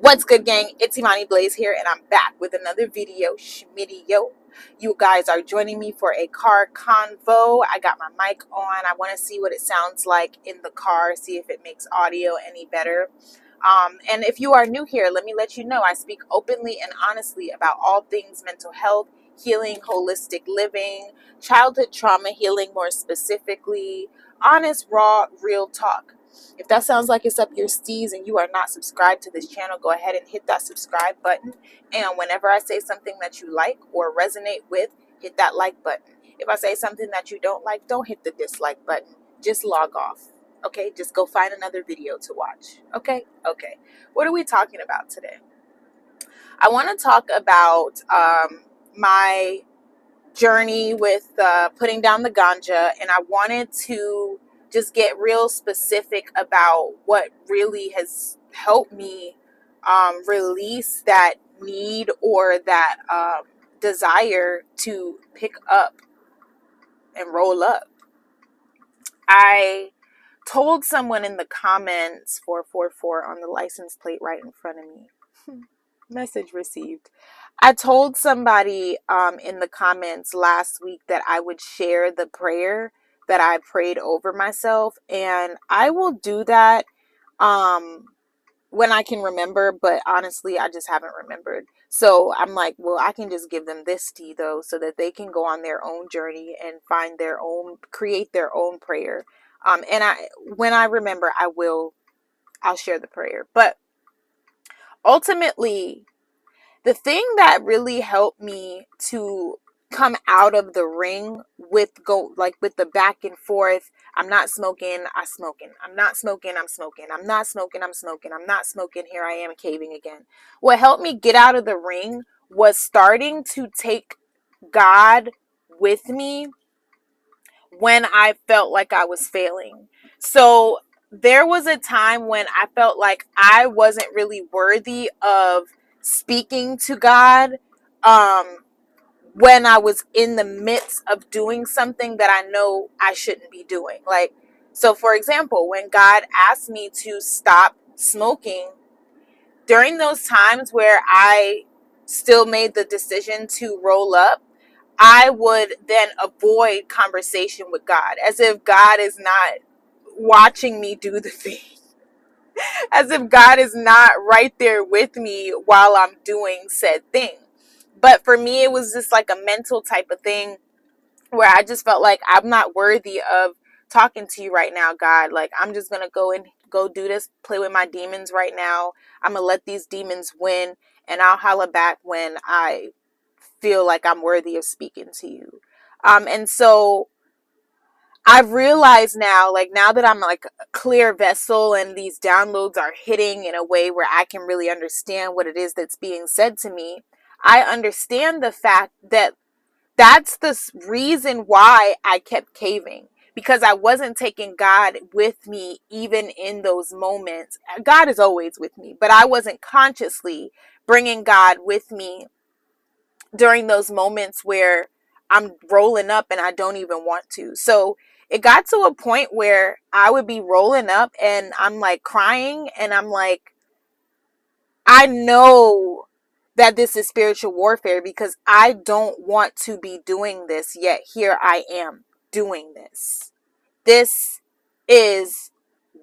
What's good, gang? It's Imani Blaze here, and I'm back with another video. Schmiddio. You guys are joining me for a car convo. I got my mic on. I want to see what it sounds like in the car, see if it makes audio any better. And if you are new here, let me let you know I speak openly and honestly about all things mental health, healing, holistic living, childhood trauma healing more specifically, honest, raw, real talk. If that sounds like it's up your steez and you are not subscribed to this channel, go ahead and hit that subscribe button. And whenever I say something that you like or resonate with, hit that like button. If I say something that you don't like, don't hit the dislike button. Just log off. Okay? Just go find another video to watch. Okay? Okay. What are we talking about today? I want to talk about my journey with putting down the ganja, and I wanted to just get real specific about what really has helped me release that need or that desire to pick up and roll up. I told someone in the comments 444 on the license plate right in front of me. Message received. I told somebody in the comments last week that I would share the prayer that I prayed over myself, and I will do that when I can remember, but honestly, I just haven't remembered. So I'm like, well, I can just give them this tea though, so that they can go on their own journey and find their own, create their own prayer. And when I remember, I'll share the prayer. But ultimately, the thing that really helped me to come out of the ring with the back and forth, I'm not smoking, I'm smoking. I'm not smoking, I'm smoking. I'm not smoking, I'm smoking. I'm not smoking, here I am caving again. What helped me get out of the ring was starting to take God with me when I felt like I was failing. So there was a time when I felt like I wasn't really worthy of speaking to God when I was in the midst of doing something that I know I shouldn't be doing. Like, so for example, when God asked me to stop smoking, during those times where I still made the decision to roll up, I would then avoid conversation with God, as if God is not watching me do the thing, as if God is not right there with me while I'm doing said thing. But for me, it was just like a mental type of thing where I just felt like I'm not worthy of talking to you right now, God. Like, I'm just going to go do this, play with my demons right now. I'm going to let these demons win, and I'll holla back when I feel like I'm worthy of speaking to you. And so I've realized now, like, now that I'm like a clear vessel and these downloads are hitting in a way where I can really understand what it is that's being said to me, I understand the fact that that's the reason why I kept caving, because I wasn't taking God with me even in those moments. God is always with me, but I wasn't consciously bringing God with me during those moments where I'm rolling up and I don't even want to. So it got to a point where I would be rolling up and I'm like crying, and I'm like, I know that this is spiritual warfare because I don't want to be doing this, yet here I am doing this. This is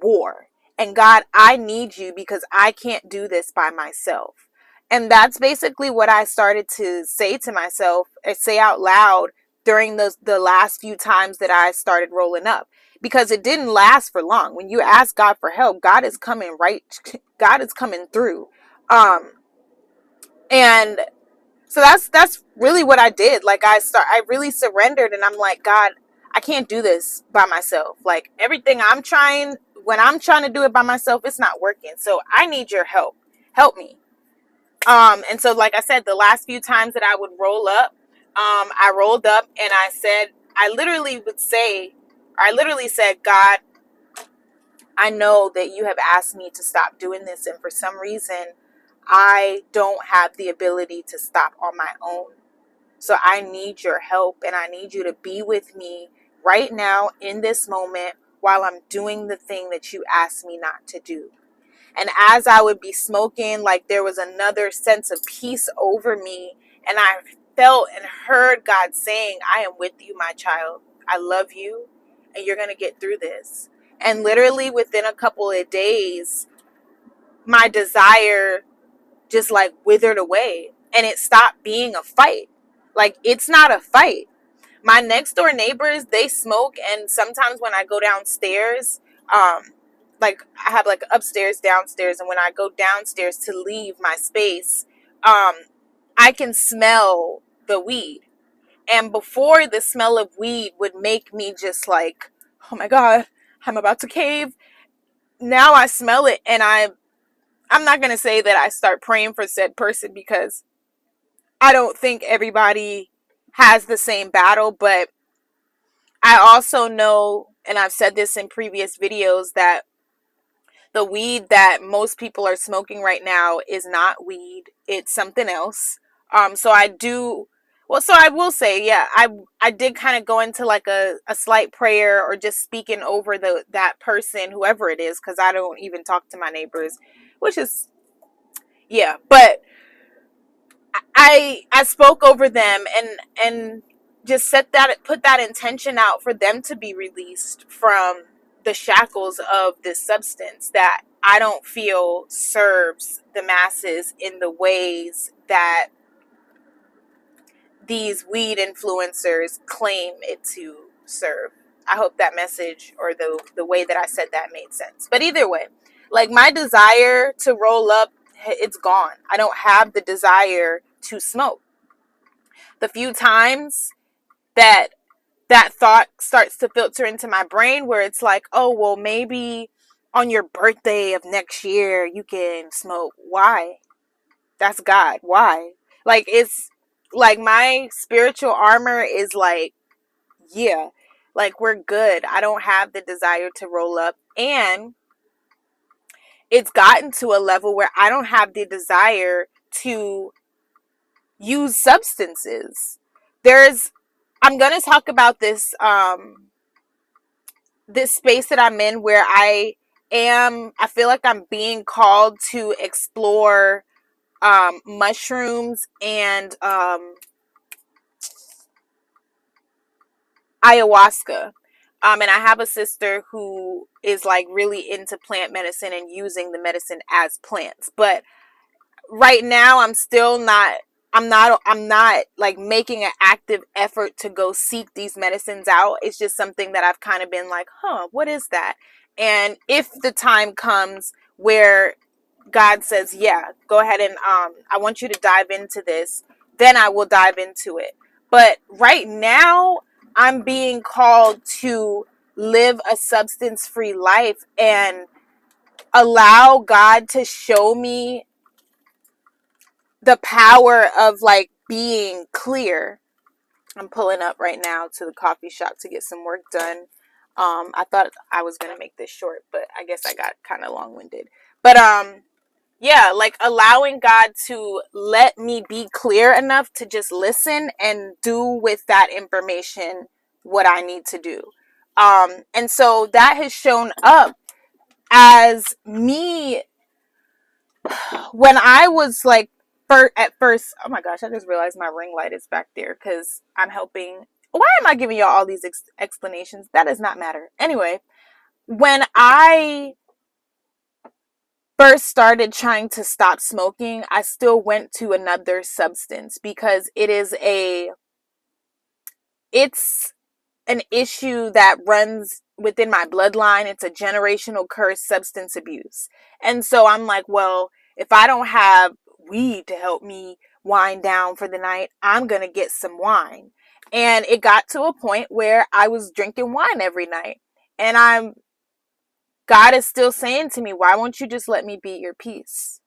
war. And God, I need you because I can't do this by myself. And that's basically what I started to say to myself, say out loud during the last few times that I started rolling up. Because it didn't last for long. When you ask God for help, God is coming through. And so that's really what I did. Like, I really surrendered, and I'm like, God, I can't do this by myself. Like, everything when I'm trying to do it by myself, it's not working. So I need your help. Help me. And so, like I said, the last few times that I would roll up, I rolled up and I literally said, God, I know that you have asked me to stop doing this, and for some reason, I don't have the ability to stop on my own. So I need your help, and I need you to be with me right now in this moment while I'm doing the thing that you asked me not to do. And as I would be smoking, like there was another sense of peace over me. And I felt and heard God saying, I am with you, my child. I love you and you're going to get through this. And literally within a couple of days, my desire just like withered away and it stopped being a fight. Like it's not a fight. My next door neighbors, they smoke, and sometimes when I go downstairs, like I have like upstairs, downstairs, and when I go downstairs to leave my space, I can smell the weed. And before, the smell of weed would make me just like, oh my God, I'm about to cave. Now I smell it, and I'm not gonna say that I start praying for said person, because I don't think everybody has the same battle, but I also know, and I've said this in previous videos, that the weed that most people are smoking right now is not weed. It's something else. So I do, well, so I will say, yeah, I did kind of go into like a slight prayer, or just speaking over that person, whoever it is, because I don't even talk to my neighbors, which is, yeah, but I spoke over them and just put that intention out for them to be released from the shackles of this substance that I don't feel serves the masses in the ways that these weed influencers claim it to serve. I hope that message, or the way that I said that, made sense. But either way, like my desire to roll up, it's gone. I don't have the desire to smoke. The few times that thought starts to filter into my brain, where it's like, oh, well, maybe on your birthday of next year you can smoke. Why? That's God. Why? Like, it's like my spiritual armor is like, yeah, like we're good. I don't have the desire to roll up. And it's gotten to a level where I don't have the desire to use substances. I'm going to talk about this space that I'm in, where I feel like I'm being called to explore mushrooms and ayahuasca. And I have a sister who is like really into plant medicine and using the medicine as plants. But right now I'm not like making an active effort to go seek these medicines out. It's just something that I've kind of been like, what is that? And if the time comes where God says, yeah, go ahead and I want you to dive into this, then I will dive into it. But right now I'm being called to live a substance-free life and allow God to show me the power of like being clear. I'm pulling up right now to the coffee shop to get some work done. I thought I was going to make this short, but I guess I got kind of long-winded. But yeah, like allowing God to let me be clear enough to just listen and do with that information what I need to do. And so that has shown up as me when I was like, at first, oh my gosh, I just realized my ring light is back there because I'm helping. Why am I giving y'all all these explanations? That does not matter. Anyway, when I first started trying to stop smoking, I still went to another substance because it's an issue that runs within my bloodline. It's a generational curse, substance abuse. And so I'm like, well, if I don't have weed to help me wind down for the night, I'm going to get some wine. And it got to a point where I was drinking wine every night. And God is still saying to me, why won't you just let me be your peace?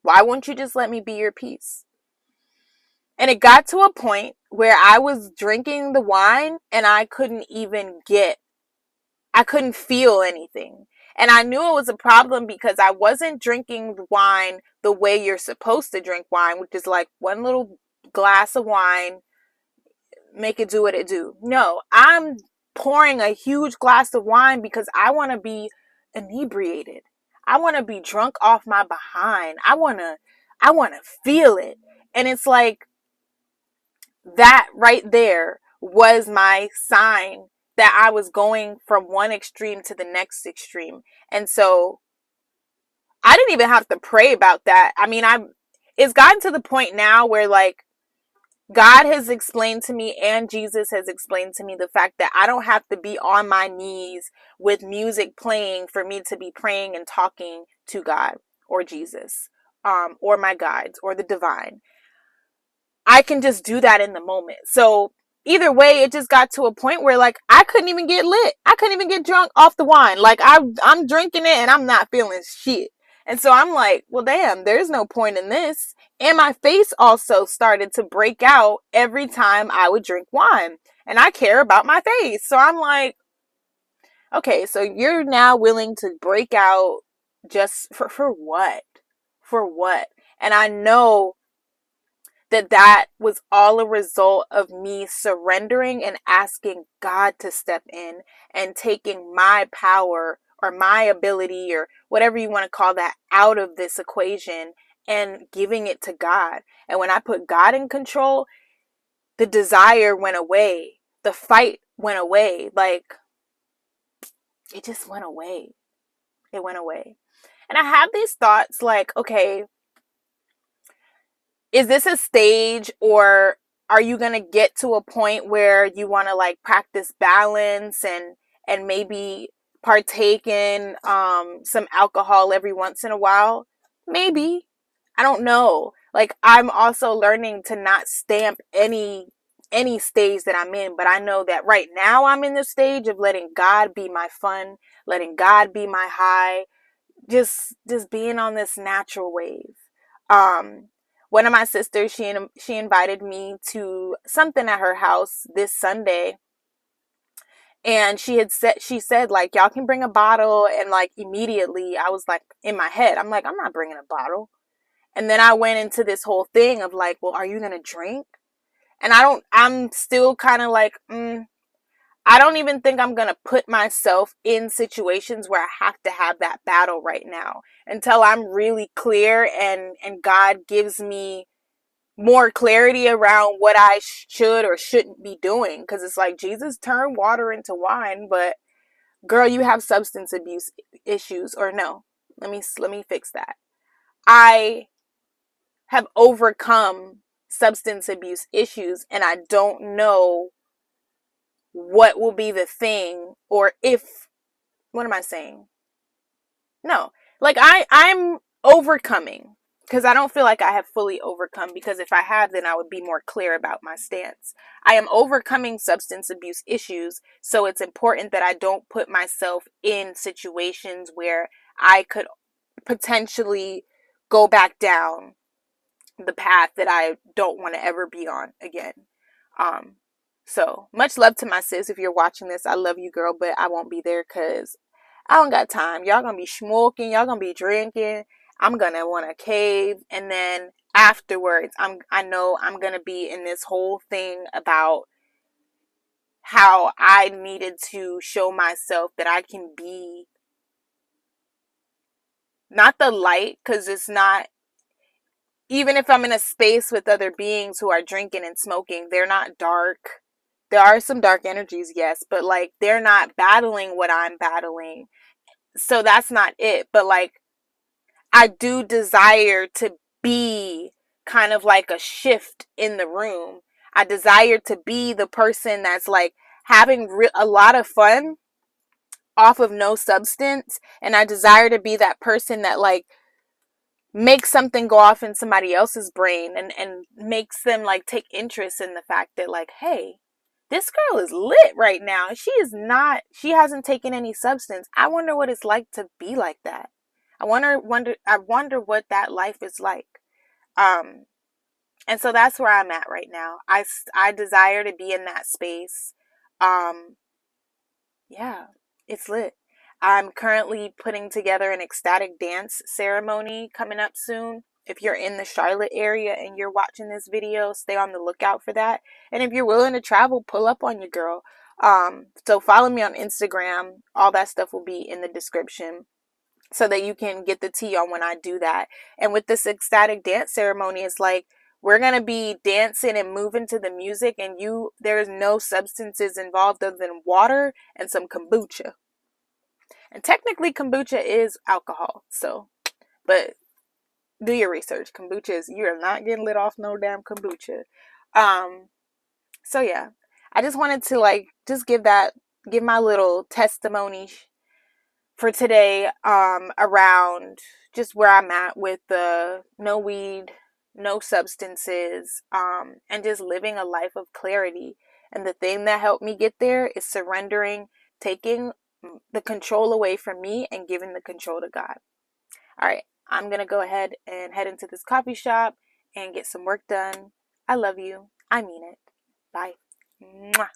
Why won't you just let me be your peace? And it got to a point where I was drinking the wine and I couldn't feel anything. And I knew it was a problem because I wasn't drinking the wine the way you're supposed to drink wine, which is like one little glass of wine, make it do what it do. No, I'm pouring a huge glass of wine because I want to be inebriated. I want to be drunk off my behind. I want to feel it. And it's like that right there was my sign that I was going from one extreme to the next extreme. And so I didn't even have to pray about that. I mean, it's gotten to the point now where like God has explained to me and Jesus has explained to me the fact that I don't have to be on my knees with music playing for me to be praying and talking to God or Jesus, or my guides or the divine. I can just do that in the moment. So either way, it just got to a point where like I couldn't even get lit. I couldn't even get drunk off the wine. Like I'm drinking it and I'm not feeling shit. And so I'm like, well, damn, there's no point in this. And my face also started to break out every time I would drink wine. And I care about my face. So I'm like, okay, so you're now willing to break out just for what? For what? And I know that was all a result of me surrendering and asking God to step in and taking my power or my ability or whatever you want to call that out of this equation and giving it to God. And when I put God in control, the desire went away. The fight went away. Like, it just went away. It went away. And I have these thoughts like, okay, is this a stage, or are you going to get to a point where you want to like practice balance and maybe partake in some alcohol every once in a while? Maybe. I don't know. Like, I'm also learning to not stamp any stage that I'm in, but I know that right now I'm in the stage of letting God be my fun, letting God be my high, just being on this natural wave. One of my sisters, she invited me to something at her house this Sunday, and she said like, y'all can bring a bottle. And like immediately I was like, in my head, I'm like, I'm not bringing a bottle. And then I went into this whole thing of like, well, are you gonna drink? And I'm still kind of like, I don't even think I'm going to put myself in situations where I have to have that battle right now until I'm really clear and God gives me more clarity around what I should or shouldn't be doing. Because it's like Jesus turned water into wine, but girl, you have substance abuse issues. Or no, let me fix that. I have overcome substance abuse issues, and I don't know what will be the thing, or if, what am I saying? No, like I'm overcoming, because I don't feel like I have fully overcome, because if I have, then I would be more clear about my stance. I am overcoming substance abuse issues, so it's important that I don't put myself in situations where I could potentially go back down the path that I don't want to ever be on again. So much love to my sis. If you're watching this, I love you, girl, but I won't be there because I don't got time. Y'all gonna be smoking, y'all gonna be drinking. I'm gonna want to cave, and then afterwards, I know I'm gonna be in this whole thing about how I needed to show myself that I can be not the light, because it's not. Even if I'm in a space with other beings who are drinking and smoking, they're not dark. There are some dark energies, yes, but like they're not battling what I'm battling. So that's not it. But like, I do desire to be kind of like a shift in the room. I desire to be the person that's like having a lot of fun off of no substance. And I desire to be that person that like makes something go off in somebody else's brain and makes them like take interest in the fact that like, hey, this girl is lit right now. She hasn't taken any substance. I wonder what it's like to be like that. I wonder what that life is like. And so that's where I'm at right now. I desire to be in that space. Yeah, it's lit. I'm currently putting together an ecstatic dance ceremony coming up soon. If you're in the Charlotte area and you're watching this video, stay on the lookout for that. And if you're willing to travel, pull up on your girl. So follow me on Instagram. All that stuff will be in the description. so that you can get the tea on when I do that. And with this ecstatic dance ceremony, it's like we're going to be dancing and moving to the music, and there's no substances involved other than water and some kombucha. And technically kombucha is alcohol. So, but do your research. Kombucha is, you're not getting lit off no damn kombucha. So yeah, I just wanted to just give my little testimony for today, around just where I'm at with the no weed, no substances, and just living a life of clarity. And the thing that helped me get there is surrendering, taking the control away from me and giving the control to God. All right, I'm going to go ahead and head into this coffee shop and get some work done. I love you. I mean it. Bye. Mwah.